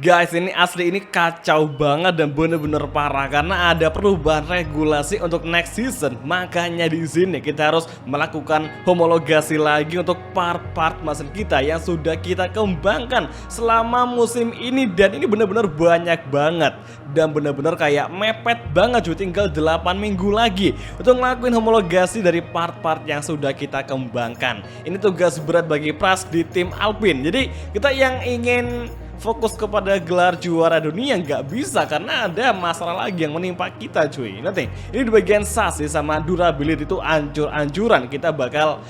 Guys, ini asli ini kacau banget dan bener-bener parah karena ada perubahan regulasi untuk next season. Makanya di sini kita harus melakukan homologasi lagi untuk part-part mesin kita yang sudah kita kembangkan selama musim ini, dan ini bener-bener banyak banget dan bener-bener kayak mepet banget cuy. Tinggal 8 minggu lagi untuk ngelakuin homologasi dari part-part yang sudah kita kembangkan. Ini tugas berat bagi Pras di tim Alpine. Jadi kita yang ingin fokus kepada gelar juara dunia nggak bisa karena ada masalah lagi yang menimpa kita cuy. Nanti ini di bagian sasi sama durability itu ancur-ancuran. Kita bakal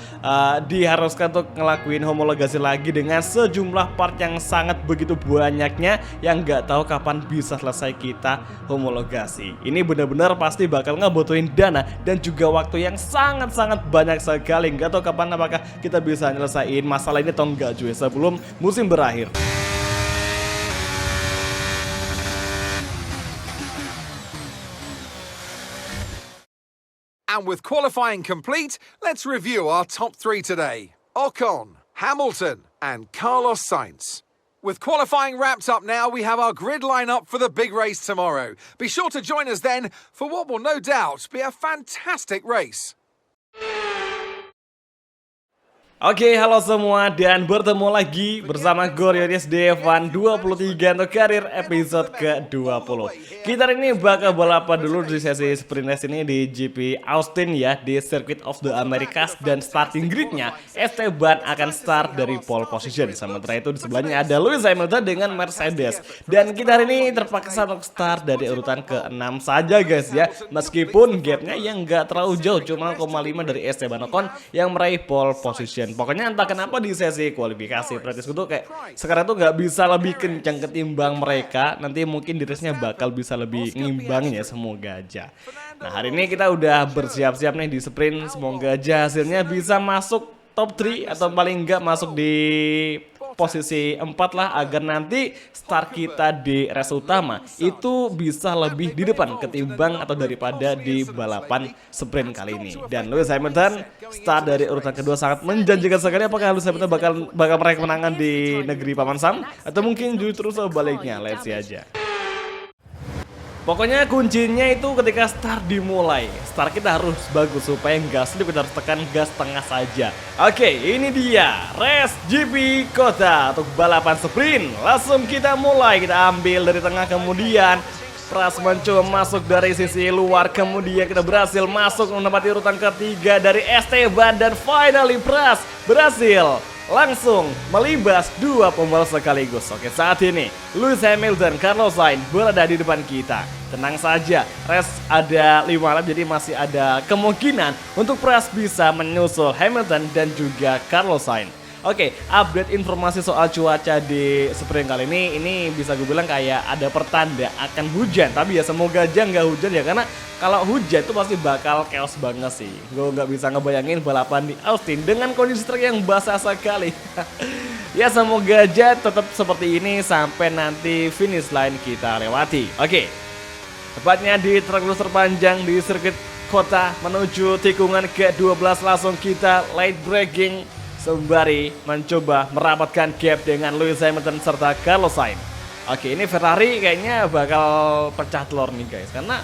diharuskan untuk ngelakuin homologasi lagi dengan sejumlah part yang sangat begitu banyaknya yang nggak tahu kapan bisa selesai kita homologasi. Ini benar-benar pasti bakal ngebutuhin dana dan juga waktu yang sangat-sangat banyak sekali. Nggak tahu kapan apakah kita bisa nyelesain masalah ini atau enggak cuy sebelum musim berakhir. And with qualifying complete, let's review our top three today. Ocon, Hamilton, and Carlos Sainz. With qualifying wrapped up now, we have our grid lineup for the big race tomorrow. Be sure to join us then for what will no doubt be a fantastic race. Oke, halo semua dan bertemu lagi bersama gue Rionis Devan 23 untuk karir episode ke-20. Kita hari ini bakal balapan dulu di sesi sprint race ini di GP Austin ya, di Circuit of the Americas, dan starting gridnya Esteban akan start dari pole position. Sementara itu di sebelahnya ada Lewis Hamilton dengan Mercedes. Dan kita hari ini terpaksa untuk start dari urutan ke-6 saja guys ya. Meskipun gapnya yang nggak terlalu jauh, cuma 0,5 dari Esteban Ocon yang meraih pole position. Pokoknya entah kenapa di sesi kualifikasi praktis itu kayak sekarang tuh nggak bisa lebih kencang ketimbang mereka. Nanti mungkin di race-nya bakal bisa lebih ngimbangnya, semoga aja. Nah hari ini kita udah bersiap-siap nih di sprint, semoga aja hasilnya bisa masuk top 3 atau paling nggak masuk di posisi 4 lah, agar nanti start kita di race utama itu bisa lebih di depan ketimbang atau daripada di balapan sprint kali ini. Dan Lewis Hamilton start dari urutan kedua sangat menjanjikan sekali. Apakah Lewis Hamilton bakal meraih kemenangan di negeri Paman Sam atau mungkin justru sebaliknya? Let's see aja. Pokoknya kuncinya itu ketika start dimulai. Start kita harus bagus supaya gas slip, kita harus tekan gas tengah saja. Oke, ini dia race GP Kota untuk balapan sprint. Langsung kita mulai, kita ambil dari tengah, kemudian Pras mencoba masuk dari sisi luar, kemudian kita berhasil masuk menempati urutan ketiga dari Esteban, dan finally Pras berhasil langsung melibas dua pembalap sekaligus. Oke, saat ini Lewis Hamilton, Carlos Sainz berada di depan kita. Tenang saja, race ada 5 lap, jadi masih ada kemungkinan untuk Pras bisa menyusul Hamilton dan juga Carlos Sainz. Oke, update informasi soal cuaca di sprint kali ini bisa gue bilang kayak ada pertanda akan hujan. Tapi ya semoga aja nggak hujan ya, karena kalau hujan itu pasti bakal chaos banget sih. Gue nggak bisa ngebayangin balapan di Austin dengan kondisi trek yang basah sekali. Ya semoga aja tetap seperti ini sampai nanti finish line kita lewati. Oke, tepatnya di trek lurus terpanjang di sirkuit kota menuju tikungan ke-12, langsung kita late braking sembari mencoba merapatkan gap dengan Lewis Hamilton serta Carlos Sainz. Oke, ini Ferrari kayaknya bakal pecah telur nih guys, karena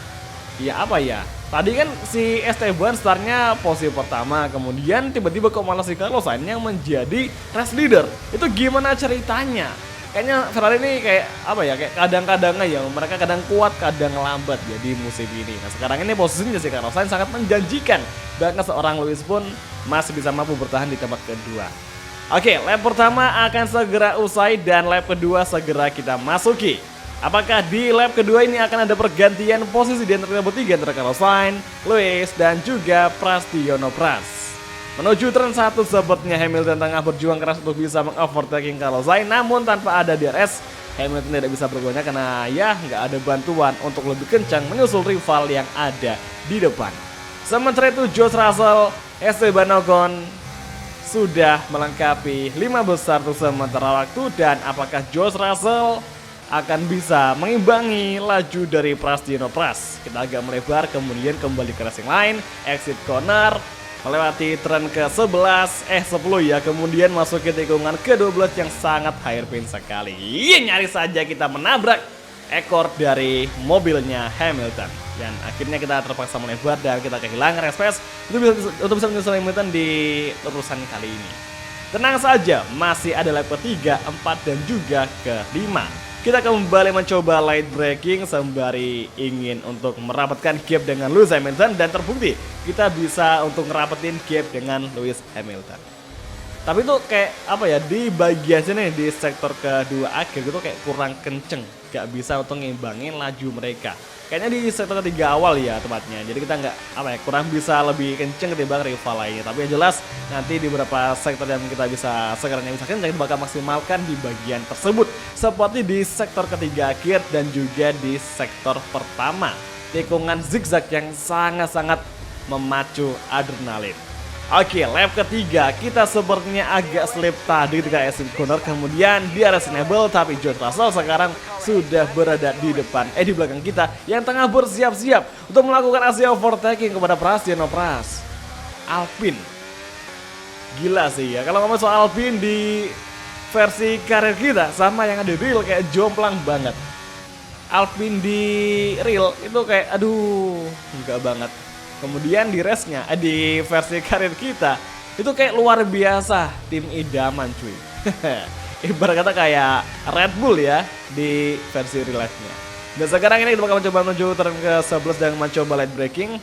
ya apa ya, tadi kan si Esteban startnya posisi pertama, kemudian tiba-tiba kok malah si Carlos Sainz yang menjadi race leader. Itu gimana ceritanya? Kayaknya Ferrari ini kayak apa ya, kayak kadang-kadang ya mereka kadang kuat kadang lambat ya di musim ini. Nah sekarang ini posisinya si Carlos Sainz sangat menjanjikan, bahkan seorang Lewis pun masih bisa mampu bertahan di tempat kedua. Oke, lap pertama akan segera usai dan lap kedua segera kita masuki. Apakah di lap kedua ini akan ada pergantian posisi di antara bertiga antara Carlos Sainz, Lewis dan juga Prasetyo Pras? Menuju turn 1 sepertinya Hamilton tengah berjuang keras untuk bisa mengovertaking Carlos Sainz, namun tanpa ada DRS Hamilton tidak bisa bergoyang karena ya nggak ada bantuan untuk lebih kencang menyusul rival yang ada di depan. Sementara itu George Russell, Esteban Ocon sudah melengkapi 5 besar untuk sementara waktu, dan apakah George Russell akan bisa mengimbangi laju dari Prasetyo Pras? Kita agak melebar, kemudian kembali ke racing line, exit corner. melewati tren ke-11, 10 ya, kemudian masuk ke tikungan ke-12 yang sangat hairpin sekali. Nyaris saja kita menabrak ekor dari mobilnya Hamilton. Dan akhirnya kita terpaksa melebar dan kita kehilangan space untuk bisa menyusul Hamilton di urusan kali ini. Tenang saja, masih ada lap ke-3, 4, dan juga ke-5. Kita kembali mencoba light braking sembari ingin untuk merapatkan gap dengan Lewis Hamilton, dan terbukti kita bisa untuk ngerapetin gap dengan Lewis Hamilton. Tapi itu kayak apa ya, di bagian sini di sektor kedua akhir itu kayak kurang kenceng, gak bisa untuk ngimbangin laju mereka. Kayaknya di sektor ketiga awal ya tepatnya. Jadi kita nggak apa ya, kurang bisa lebih kenceng ketimbang rival lainnya. Tapi yang jelas nanti di beberapa sektor yang kita bisa sekarang bisa kenceng, kita bakal maksimalkan di bagian tersebut. Seperti di sektor ketiga akhir dan juga di sektor pertama. Tikungan zigzag yang sangat-sangat memacu adrenalin. Oke, lap ketiga kita sepertinya agak slip tadi ketika Ayrton Senna kemudian dia reasonable, tapi George Russell sekarang sudah berada di depan, di belakang kita yang tengah bersiap-siap untuk melakukan aksi overtaking kepada Pras. Alpine. Gila sih ya, kalau ngomong soal Alpine di versi karir kita sama yang ada di real kayak jomplang banget. Alpine di real itu kayak aduh, enggak banget. Kemudian di race-nya, di versi karir kita, itu kayak luar biasa, tim idaman cuy. Ibarat kata kayak Red Bull ya, di versi real life-nya. Dan sekarang ini kita bakal mencoba menuju turn ke-11 dan mencoba light braking.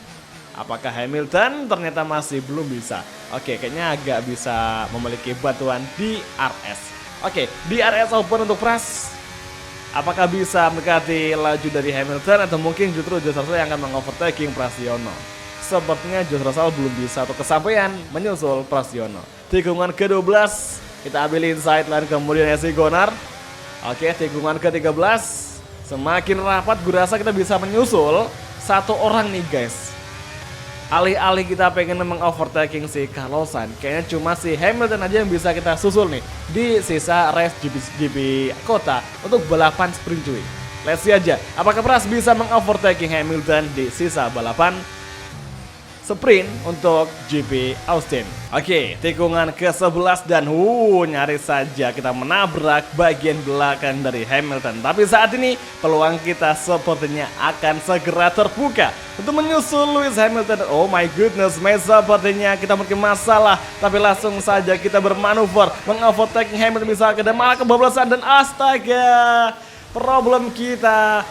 Apakah Hamilton? Ternyata masih belum bisa. Oke, kayaknya agak bisa memiliki bantuan di RS. Oke, di RS open untuk Pras. Apakah bisa mendekati laju dari Hamilton atau mungkin justru George Russell yang akan mengovertaking Prasiono? Sepertinya George Russell belum bisa untuk kesampaian menyusul Prasiono. Tikungan ke-12 kita ambil inside line kemudian Ayrton Senna. Oke, tikungan ke-13 semakin rapat, gue rasa kita bisa menyusul satu orang nih guys. Alih-alih kita pengen mengovertaking si Carlos Sainz, kayaknya cuma si Hamilton aja yang bisa kita susul nih di sisa race GP kota untuk balapan sprint cuy. Let's see aja, apakah Pras bisa mengovertaking Hamilton di sisa balapan sprint untuk GP Austin. Oke, tikungan ke-11 dan nyaris saja kita menabrak bagian belakang dari Hamilton. Tapi saat ini peluang kita sepertinya akan segera terbuka untuk menyusul Lewis Hamilton. Oh my goodness, sepertinya kita mungkin masalah. Tapi langsung saja kita bermanuver mengovertaking Hamilton bisa ke malah kebablasan dan astaga. Problem kita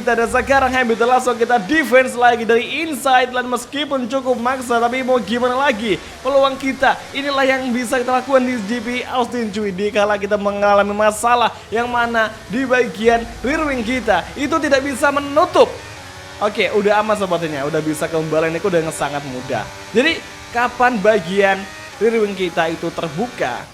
dan sekarang Hamilton langsung kita defense lagi dari inside line meskipun cukup maksa, tapi mau gimana lagi, peluang kita inilah yang bisa kita lakukan di GP Austin cuy. Dikala kita mengalami masalah yang mana di bagian rear wing kita itu tidak bisa menutup. Oke, udah aman sepertinya, udah bisa kembali ini udah sangat mudah. Jadi kapan bagian rear wing kita itu terbuka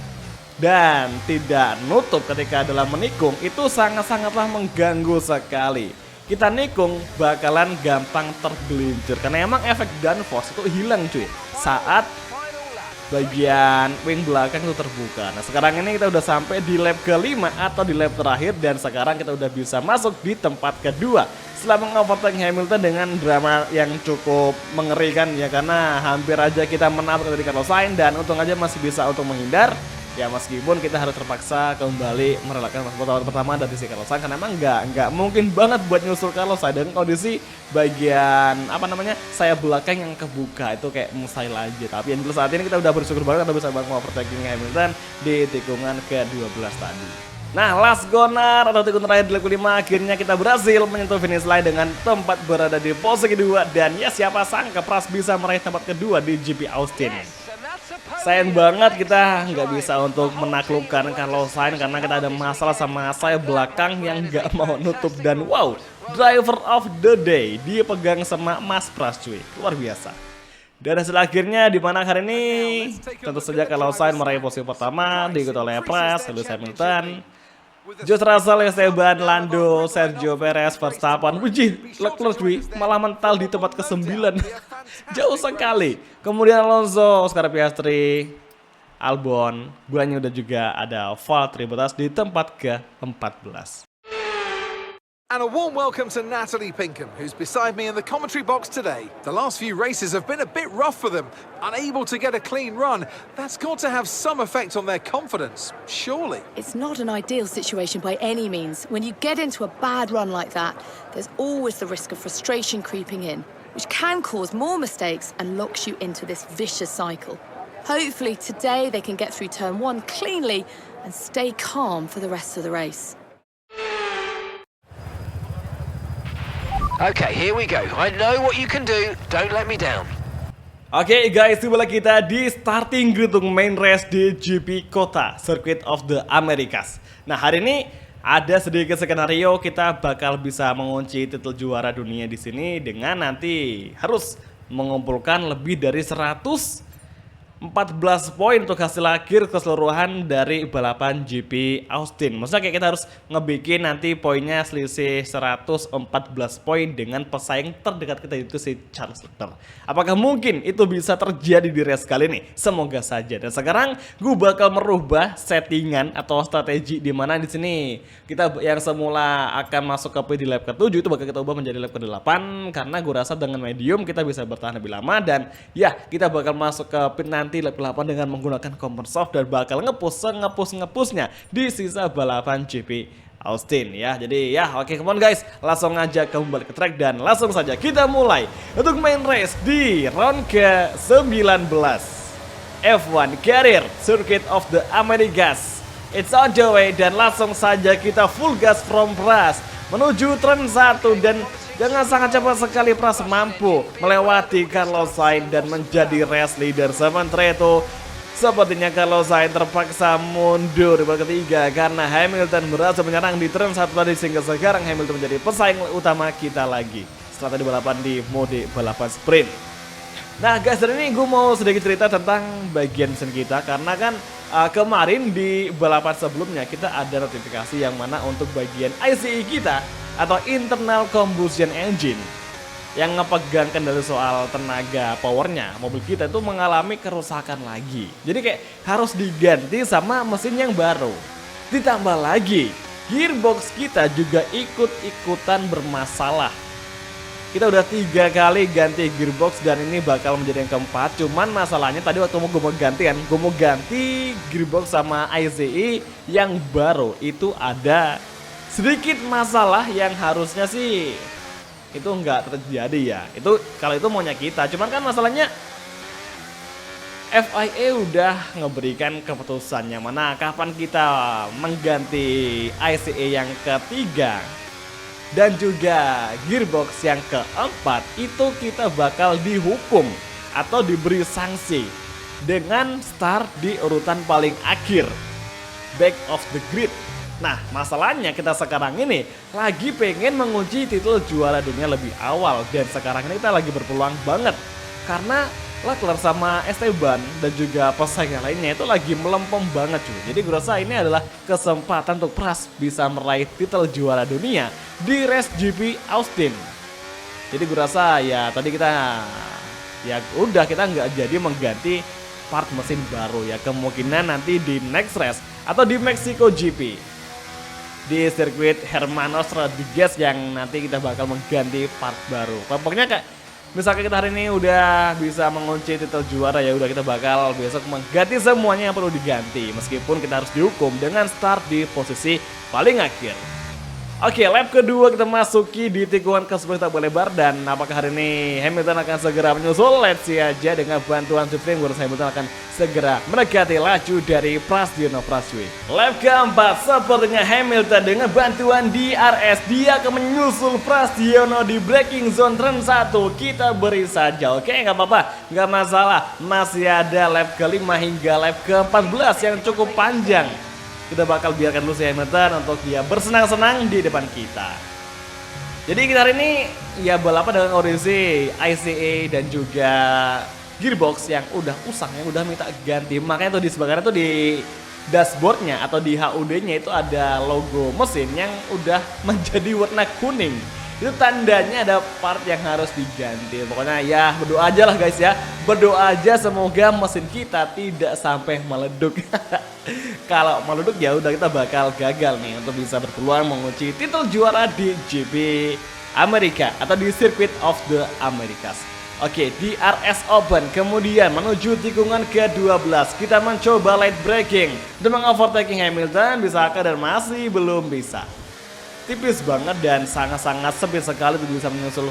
dan tidak nutup ketika dalam menikung, itu sangat-sangatlah mengganggu sekali. Kita nikung bakalan gampang tergelincir karena emang efek downforce itu hilang cuy saat bagian wing belakang itu terbuka. Nah sekarang ini kita udah sampai di lap ke-5 atau di lap terakhir dan sekarang kita udah bisa masuk di tempat kedua setelah mengovertake Hamilton dengan drama yang cukup mengerikan ya, karena hampir aja kita menabrak dari Carlos Sainz dan untung aja masih bisa untuk menghindar. Ya meskipun kita harus terpaksa kembali merelakan putaran pertama dari si Carlos Sainz karena emang nggak mungkin banget buat nyusul Carlos Sainz dengan kondisi bagian sayap belakang yang kebuka itu kayak mustahil aja. Tapi yang saat ini kita udah bersyukur banget kita bisa overtaking Hamilton di tikungan ke-12 tadi. Nah, last corner atau tikungan terakhir di lap ke-5 akhirnya kita berhasil menyentuh finish line dengan tempat berada di posisi kedua dan ya siapa sangka Pras bisa meraih tempat kedua di GP Austin. Sayang banget kita nggak bisa untuk menaklukkan Carlos Sainz karena kita ada masalah sama sayap belakang yang nggak mau nutup dan wow, driver of the day dia pegang sama Mas Pras cuy, luar biasa. Dan hasil akhirnya di mana hari ini tentu saja Carlos Sainz meraih posisi pertama diikuti oleh Pras, Lewis Hamilton, George Russell, Esteban, Lando, Sergio Perez, Verstappen. Wujih, Leclerc cuy, malah mental di tempat ke-9. Jauh sekali. Kemudian Alonso, Oscar Piastri, Albon, bulannya udah juga ada Valtteri Bottas di tempat ke-14. And a warm welcome to Natalie Pinkham, who's beside me in the commentary box today. The last few races have been a bit rough for them, unable to get a clean run. That's got to have some effect on their confidence, surely. It's not an ideal situation by any means. When you get into a bad run like that, there's always the risk of frustration creeping in, which can cause more mistakes and locks you into this vicious cycle. Hopefully today they can get through turn one cleanly and stay calm for the rest of the race. Okay, here we go. I know what you can do. Don't let me down. Oke guys, tiba kita di starting grid untuk main race di GP Kota, Circuit of the Americas. Nah, hari ini ada sedikit skenario kita bakal bisa mengunci titel juara dunia di sini dengan nanti harus mengumpulkan lebih dari 114 poin untuk hasil akhir keseluruhan dari balapan GP Austin. Maksudnya kayak kita harus ngebikin nanti poinnya selisih 114 poin dengan pesaing terdekat kita itu si Charles Leclerc. Apakah mungkin itu bisa terjadi di race kali ini? Semoga saja. Dan sekarang gue bakal merubah settingan atau strategi di mana di sini kita yang semula akan masuk ke pit di lap ke-7 itu bakal kita ubah menjadi lap ke-8 karena gue rasa dengan medium kita bisa bertahan lebih lama dan ya kita bakal masuk ke pit nanti lap ke-8 dengan menggunakan comfort soft dan bakal ngepusnya di sisa balapan GP Austin ya. Jadi ya oke, come on guys, langsung aja kembali ke track dan langsung saja kita mulai untuk main race di round ke-19 F1 Career Circuit of the Americas. It's on the way dan langsung saja kita full gas from Pras menuju turn 1 dan dengan sangat cepat sekali Pras mampu melewati Carlos Sainz dan menjadi race leader. Sementara itu sepertinya Carlos Sainz terpaksa mundur di babak ketiga karena Hamilton berhasil menyerang di turn 1 tadi sehingga sekarang Hamilton menjadi pesaing utama kita lagi setelah tadi balapan di mode balapan sprint. Nah guys, hari ini gue mau sedikit cerita tentang bagian mesin kita karena kan kemarin di balapan sebelumnya kita ada notifikasi yang mana untuk bagian ICE kita atau internal combustion engine yang ngepegang kendali soal tenaga powernya mobil kita itu mengalami kerusakan lagi. Jadi kayak harus diganti sama mesin yang baru. Ditambah lagi gearbox kita juga ikut-ikutan bermasalah. Kita udah 3 kali ganti gearbox dan ini bakal menjadi yang keempat. Cuman masalahnya tadi waktu gue mau ganti gearbox sama ICE yang baru itu ada sedikit masalah yang harusnya sih itu nggak terjadi ya. Itu kalau itu maunya kita. Cuman kan masalahnya FIA udah ngeberikan keputusannya mana kapan kita mengganti ICE yang ketiga dan juga gearbox yang keempat itu kita bakal dihukum atau diberi sanksi dengan start di urutan paling akhir, back of the grid. Nah masalahnya kita sekarang ini lagi pengen mengunci titel juara dunia lebih awal dan sekarang ini kita lagi berpeluang banget karena Leclerc sama Esteban dan juga pesaing lainnya itu lagi melempem banget cuy. Jadi gue rasa ini adalah kesempatan untuk Pras bisa meraih titel juara dunia di race GP Austin. Jadi gue rasa ya tadi kita ya udah kita nggak jadi mengganti part mesin baru ya, kemungkinan nanti di next race atau di Mexico GP di sirkuit Hermanos Rodriguez yang nanti kita bakal mengganti part baru. Pokoknya kayak misalkan kita hari ini udah bisa mengunci titel juara ya udah kita bakal besok mengganti semuanya yang perlu diganti meskipun kita harus dihukum dengan start di posisi paling akhir. Oke, lap kedua kita masuki di tikungan ke-10 tak lebar dan apakah hari ini Hamilton akan segera menyusul? Let's see aja dengan bantuan Supreme Wars Hamilton akan segera mendekati laju dari Prasidino Praswi. Lap keempat sepertinya Hamilton dengan bantuan DRS dia akan menyusul Prasidino di braking zone turn 1. Kita beri saja, oke nggak apa-apa, nggak masalah. Masih ada lap kelima hingga lap ke-14 yang cukup panjang. Kita bakal biarkan dulu si Hamilton untuk dia bersenang-senang di depan kita. Jadi kita hari ini ya balapan dengan kondisi ICE dan juga gearbox yang udah usang, yang udah minta ganti. Makanya tuh di sebelah kanan tuh di dashboardnya atau di HUD-nya itu ada logo mesin yang udah menjadi warna kuning. itu tandanya ada part yang harus diganti. Pokoknya ya berdoa aja lah guys ya. Berdoa aja semoga mesin kita tidak sampai meleduk. Kalau meleduk ya udah kita bakal gagal nih untuk bisa berpeluang mengunci titel juara di GP Amerika atau di Circuit of the Americas. Oke, di RS Open kemudian menuju tikungan ke-12 kita mencoba late braking untuk mengovertaking Hamilton, bisakah, dan masih belum bisa. Tipis banget dan sangat-sangat sempit sekali untuk bisa menyusul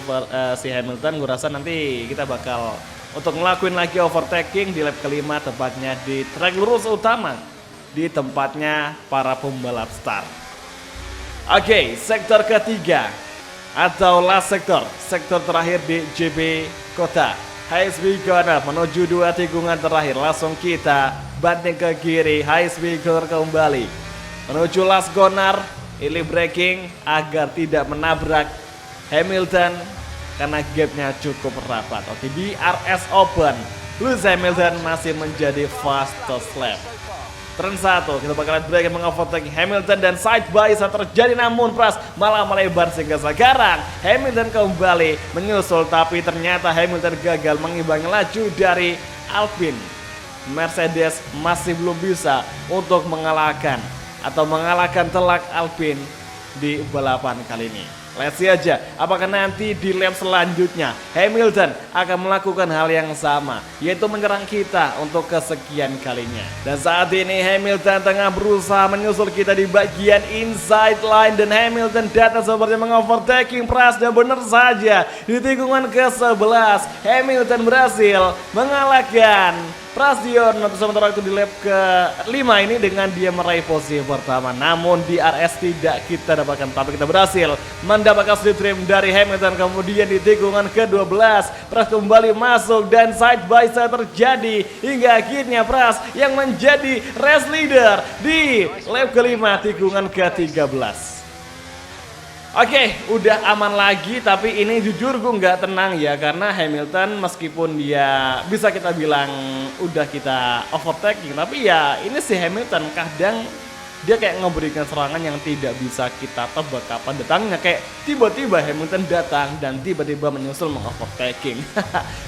si Hamilton. Gue rasa nanti kita bakal untuk ngelakuin lagi overtaking di lap kelima, tepatnya di trek lurus utama di tempatnya para pembalap start. Oke, sektor ketiga atau last sektor terakhir di GP Kota. High speed corner menuju 2 tikungan terakhir, langsung kita banting ke kiri, high speed corner kembali menuju last corner. Ini braking agar tidak menabrak Hamilton karena gapnya cukup rapat. Oke, di RS Open Lewis Hamilton masih menjadi fastest lap. Turn 1, kita bakalan break mengovertaking Hamilton dan side by side terjadi, namun Pras malah melebar sehingga sekarang Hamilton kembali menyusul, tapi ternyata Hamilton gagal mengimbangi laju dari Alpine. Mercedes masih belum bisa untuk mengalahkan telak Alpine di balapan kali ini. Let's see aja apakah nanti di lap selanjutnya Hamilton akan melakukan hal yang sama, yaitu menyerang kita untuk kesekian kalinya. Dan saat ini Hamilton tengah berusaha menyusul kita di bagian inside line, dan Hamilton datang seperti mengovertaking Pras, dan benar saja di tikungan ke-11 Hamilton berhasil mengalahkan Prasetyo sementara itu di lap ke-5 ini dengan dia meraih posisi pertama. Namun di RS tidak kita dapatkan, tapi kita berhasil mendapatkan slip trim dari Hamilton. Kemudian di tikungan ke-12 Pras kembali masuk dan side by side terjadi hingga akhirnya Pras yang menjadi race leader di lap ke-5 tikungan ke-13. Oke, udah aman lagi, tapi ini jujur gue nggak tenang ya, karena Hamilton meskipun dia bisa kita bilang udah kita overtaking, tapi ya ini si Hamilton kadang dia kayak ngeberikan serangan yang tidak bisa kita tebak kapan datangnya. Kayak tiba-tiba Hamilton datang dan tiba-tiba menyusul mengovertaking.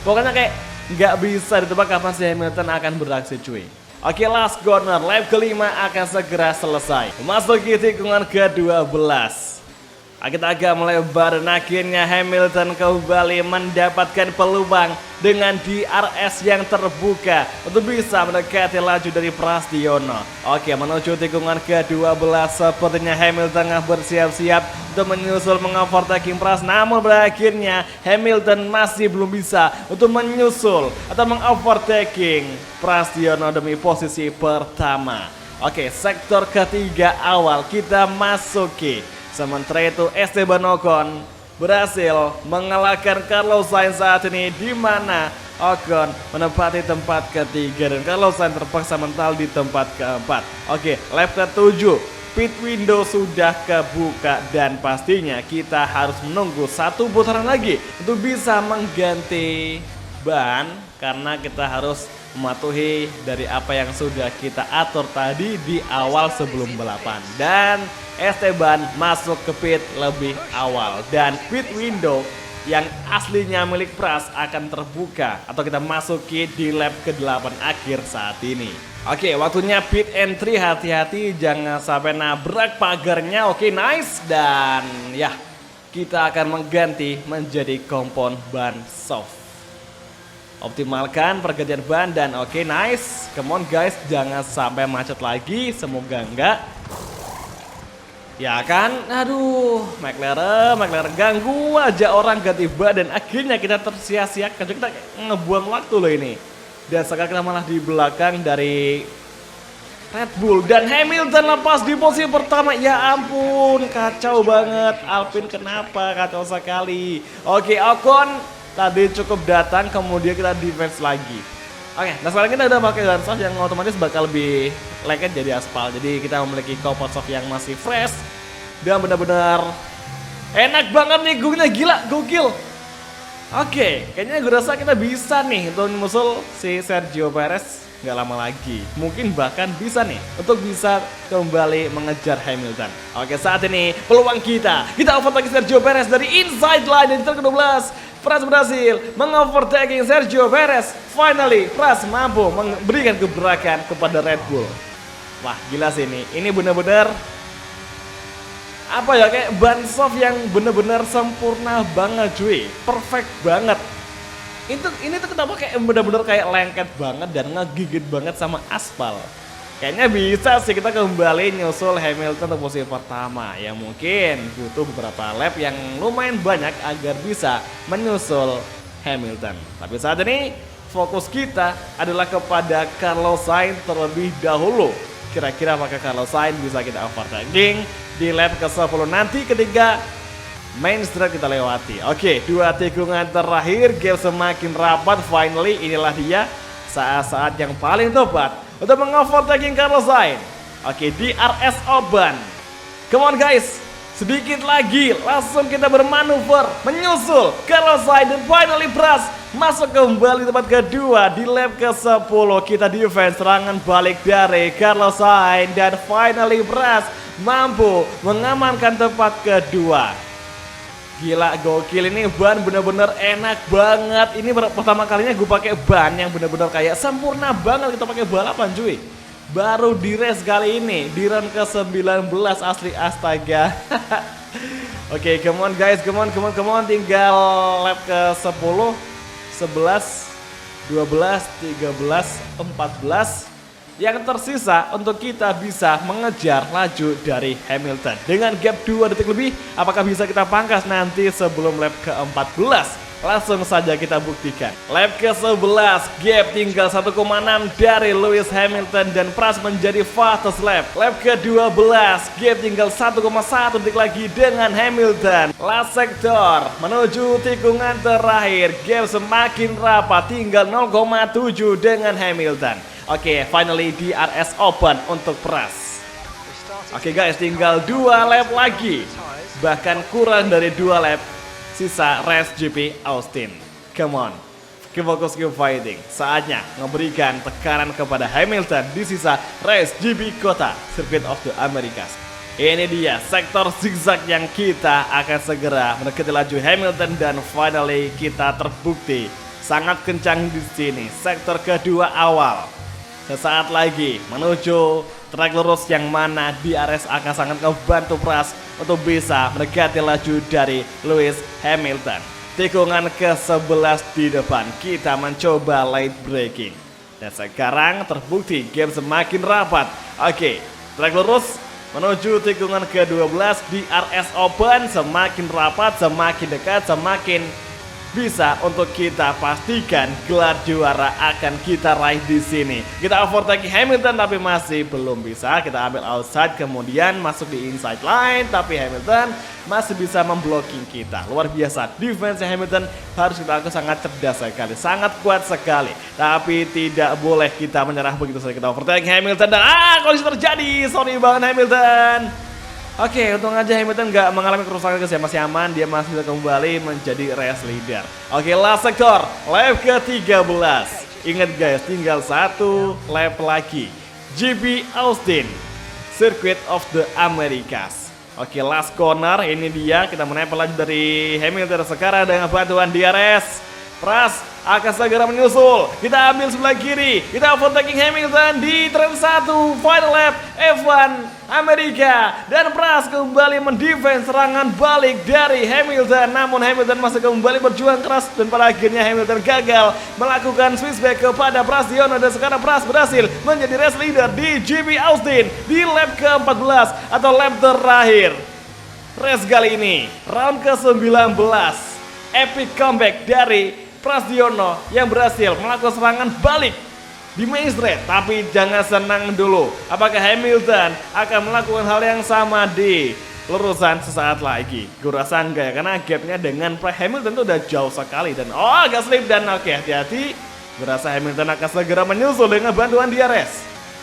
Pokoknya kayak nggak bisa ditebak kapan si Hamilton akan beraksi cuy. Oke, last corner lap ke-5 akan segera selesai, memasuki tikungan ke-12. Kita agak melebar dan akhirnya Hamilton kembali mendapatkan peluang dengan DRS yang terbuka untuk bisa mendekati laju dari Prasetyo. Oke, menuju tikungan ke-12 sepertinya Hamilton tengah bersiap-siap untuk menyusul mengovertaking Pras, namun berakhirnya Hamilton masih belum bisa untuk menyusul atau mengovertaking Prasetyo demi posisi pertama. Oke, sektor ketiga awal kita masuki. Sementara itu Esteban Ocon berhasil mengalahkan Carlos Sainz saat ini, di mana Ocon menempati tempat ketiga dan Carlos Sainz terpaksa mental di tempat keempat. Oke, lap ke-7 pit window sudah kebuka dan pastinya kita harus menunggu 1 putaran lagi untuk bisa mengganti ban, karena kita harus mematuhi dari apa yang sudah kita atur tadi di awal sebelum balapan. Dan Esteban masuk ke pit lebih awal dan pit window yang aslinya milik Pras akan terbuka atau kita masuki di lap ke-8 akhir saat ini. Oke, waktunya pit entry, hati-hati jangan sampai nabrak pagarnya. Oke, nice, dan ya kita akan mengganti menjadi kompon ban soft. Optimalkan pergantian ban dan oke, nice. Come on guys, jangan sampai macet lagi, semoga enggak. Ya kan, aduh, McLaren ganggu aja orang ganti ban dan akhirnya kita tersia-siakan. Kita ngebuang waktu loh ini. Dan sekarang kita malah di belakang dari Red Bull dan Hamilton lepas di posisi pertama. Ya ampun, kacau banget. Alpine kenapa kacau sekali. Oke, Ocon tadi cukup datang, kemudian kita defense lagi. Oke, nah sekarang kita udah pakai ban soft yang otomatis bakal lebih lengket jadi aspal. Jadi kita memiliki comfort soft yang masih fresh dan benar-benar enak banget nih, gila, gokil. Oke, kayaknya gue rasa kita bisa nih untuk musul si Sergio Perez nggak lama lagi. Mungkin bahkan bisa nih untuk bisa kembali mengejar Hamilton. Oke, saat ini peluang kita overtaking Sergio Perez dari inside line dari turn ke-12. Pras berhasil mengovertaking Sergio Perez. Finally, Pras mampu memberikan gebrakan kepada Red Bull. Wah, gila sih ini. Ini benar-benar apa ya, kayak ban soft yang benar-benar sempurna banget cuy. Perfect banget. Ini tuh kenapa kayak bener-bener kayak lengket banget dan ngegigit banget sama aspal. Kayaknya bisa sih kita kembali nyusul Hamilton untuk posisi pertama. Ya mungkin butuh beberapa lap yang lumayan banyak agar bisa menyusul Hamilton. Tapi saat ini fokus kita adalah kepada Carlos Sainz terlebih dahulu. Kira-kira apakah Carlos Sainz bisa kita overtaking di lap ke-10 nanti ketika main straight kita lewati. Oke, 2 tikungan terakhir, game semakin rapat. Finally, inilah dia saat-saat yang paling tepat untuk mengovertaking Carlos Sainz. Oke, di RS Open. Come on guys, sedikit lagi langsung kita bermanuver menyusul Carlos Sainz dan finally Pras masuk kembali tempat kedua di lap ke-10. Kita defense serangan balik dari Carlos Sainz dan finally Pras mampu mengamankan tempat kedua. Gila, gokil, ini ban bener-bener enak banget. Ini pertama kalinya gue pakai ban yang bener-bener kayak sempurna banget kita pakai balapan cuy. Baru di race kali ini, di run ke-19 asli, astaga. Oke, come on guys, come on. Tinggal lap ke-10, 11, 12, 13, 14. Yang tersisa untuk kita bisa mengejar laju dari Hamilton dengan gap 2 detik lebih. Apakah bisa kita pangkas nanti sebelum lap ke-14? Langsung saja kita buktikan. Lap ke-11, gap tinggal 1,6 dari Lewis Hamilton dan Pras menjadi fastest lap. Lap ke-12, gap tinggal 1,1 detik lagi dengan Hamilton. Last sector menuju tikungan terakhir, gap semakin rapat, tinggal 0,7 dengan Hamilton. Oke, finally di RS Open untuk Pras. Oke guys, tinggal 2 lap lagi. Bahkan kurang dari 2 lap sisa race GP Austin. Come on, keep focus, keep fighting. Saatnya memberikan tekanan kepada Hamilton di sisa race GP Kota Circuit of the Americas. Ini dia sektor zigzag yang kita akan segera mendekati laju Hamilton dan finally kita terbukti sangat kencang di sini. Sektor kedua awal. Sesaat lagi menuju trek lurus yang mana DRS akan sangat membantu Pras untuk bisa mendekati laju dari Lewis Hamilton. Tikungan ke-11 di depan kita mencoba late braking. Dan sekarang terbukti game semakin rapat. Oke, trek lurus menuju tikungan ke-12 di RS Open. Semakin rapat, semakin dekat, semakin bisa untuk kita pastikan gelar juara akan kita raih di sini. Kita overtaking Hamilton tapi masih belum bisa. Kita ambil outside kemudian masuk di inside line tapi Hamilton masih bisa memblocking kita. Luar biasa, defense Hamilton harus kita akui sangat cerdas sekali, sangat kuat sekali. Tapi tidak boleh kita menyerah begitu saja. Kita overtaking Hamilton dan kolisi terjadi. Sorry banget Hamilton. Oke, untung aja Hamilton nggak mengalami kerusakan guys ya, masih aman, dia masih bisa kembali menjadi race leader. Oke, last sector, lap ke-13. Ingat guys, tinggal 1 lap lagi. GP Austin, Circuit of the Americas. Oke, last corner, ini dia, kita menempel laju dari Hamilton sekarang dengan bantuan DRS. Pras akan segera menyusul. Kita ambil sebelah kiri. Kita overtaking Hamilton di turn 1 final lap F1 Amerika. Dan Pras kembali mendefense serangan balik dari Hamilton. Namun Hamilton masih kembali berjuang keras dan pada akhirnya Hamilton gagal melakukan switchback kepada Prasiono. Dan sekarang Pras berhasil menjadi race leader di GP Austin di lap ke-14 atau lap terakhir race kali ini. Round ke-19. Epic comeback dari Prasiono yang berhasil melakukan serangan balik di main straight. Tapi jangan senang dulu. Apakah Hamilton akan melakukan hal yang sama di lurusan sesaat lagi? Gue rasa enggak ya, karena gapnya dengan Hamilton itu udah jauh sekali. Dan agak slip dan oke, hati-hati. Gue rasa Hamilton akan segera menyusul dengan bantuan DRS.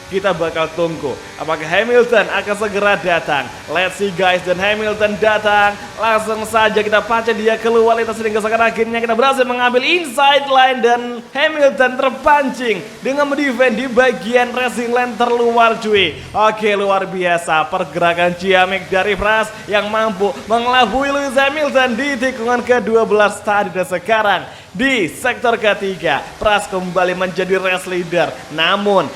kita bakal tunggu apakah Hamilton akan segera datang. Let's see guys, dan Hamilton datang. Langsung saja kita pancing dia keluar lintas hingga sekarang akhirnya kita berhasil mengambil inside line dan Hamilton terpancing dengan mendefend di bagian racing line terluar cuy. Oke, luar biasa pergerakan ciamik dari Pras yang mampu mengelabui Lewis Hamilton di tikungan ke-12 tadi. Dan sekarang di sektor ketiga Pras kembali menjadi race leader. Namun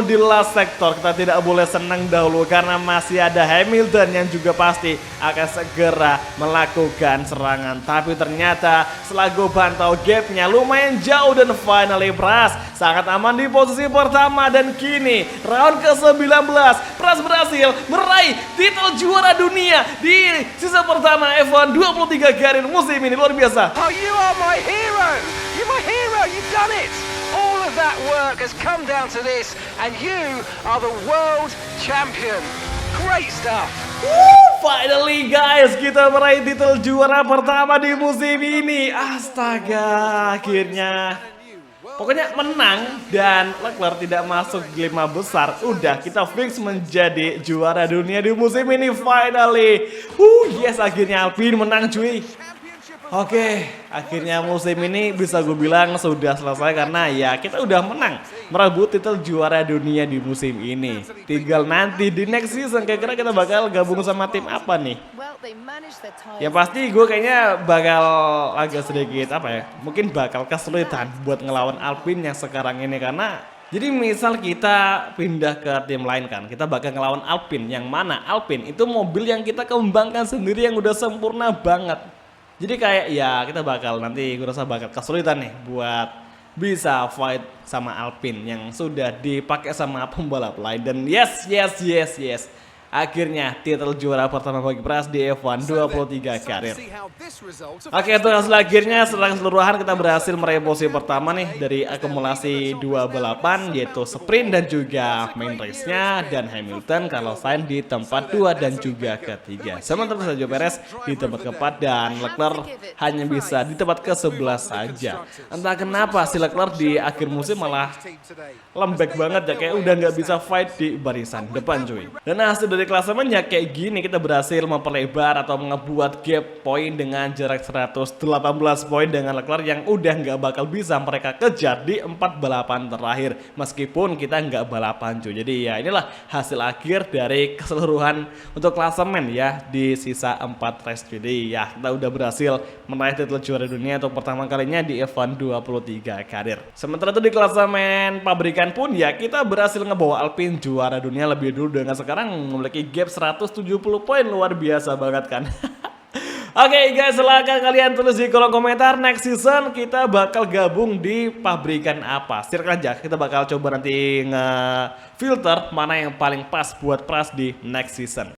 di last sektor kita tidak boleh senang dahulu karena masih ada Hamilton yang juga pasti akan segera melakukan serangan. Tapi ternyata setelah gue pantau gapnya lumayan jauh dan finally Pras sangat aman di posisi pertama. Dan kini round ke-19 Pras berhasil meraih titel juara dunia di sisa pertama F1 23 karir musim ini. Luar biasa. Oh, you are my hero! You're my hero! You've done it! All of that work has come down to this, and you are the world champion. Great stuff! Finally guys, kita meraih titel juara pertama di musim ini. Astaga, akhirnya. Pokoknya menang dan Leclerc tidak masuk 5 besar. Udah kita fix menjadi juara dunia di musim ini finally. Yes, akhirnya Alpine menang cuy. Oke, akhirnya musim ini bisa gue bilang sudah selesai karena ya kita udah menang merebut titel juara dunia di musim ini. Tinggal nanti di next season kira-kira kita bakal gabung sama tim apa nih? Ya pasti gue kayaknya bakal agak sedikit apa ya, mungkin bakal kesulitan buat ngelawan Alpine yang sekarang ini karena jadi misal kita pindah ke tim lain kan, kita bakal ngelawan Alpine yang mana Alpine itu mobil yang kita kembangkan sendiri yang udah sempurna banget. Jadi kayak ya kita bakal nanti gue rasa bakal kesulitan nih buat bisa fight sama Alpine yang sudah dipakai sama pembalap lain. Dan yes. Akhirnya titel juara pertama bagi Pras di F1 23 karir. Oke, itu hasil akhirnya setelah keseluruhan kita berhasil meraih posisi pertama nih dari akumulasi 2 balapan yaitu sprint dan juga main race-nya, dan Hamilton kalau Sainz di tempat 2 dan juga ketiga. Sementara Sergio Perez di tempat keempat dan Leclerc hanya bisa di tempat ke-11 saja. Entah kenapa si Leclerc di akhir musim malah lembek banget ya, kayak udah nggak bisa fight di barisan depan cuy. Dan hasil dari klasemennya kayak gini, kita berhasil memperlebar atau ngebuat gap poin dengan jarak 118 poin dengan Leclerc yang udah nggak bakal bisa mereka kejar di 4 balapan terakhir meskipun kita nggak balapan cuy. Jadi ya inilah hasil akhir dari keseluruhan untuk klasemen ya di sisa 4 race. Jadi ya kita udah berhasil meraih titel juara dunia untuk pertama kalinya di F1 23 karir. Sementara itu di klasemen pabrikan pun ya kita berhasil ngebawa Alpine juara dunia lebih dulu dengan sekarang memiliki gap 170 poin. Luar biasa banget kan. Oke guys, silahkan kalian tulis di kolom komentar next season kita bakal gabung di pabrikan apa. Share aja, kita bakal coba nanti nge-filter mana yang paling pas buat Pras di next season.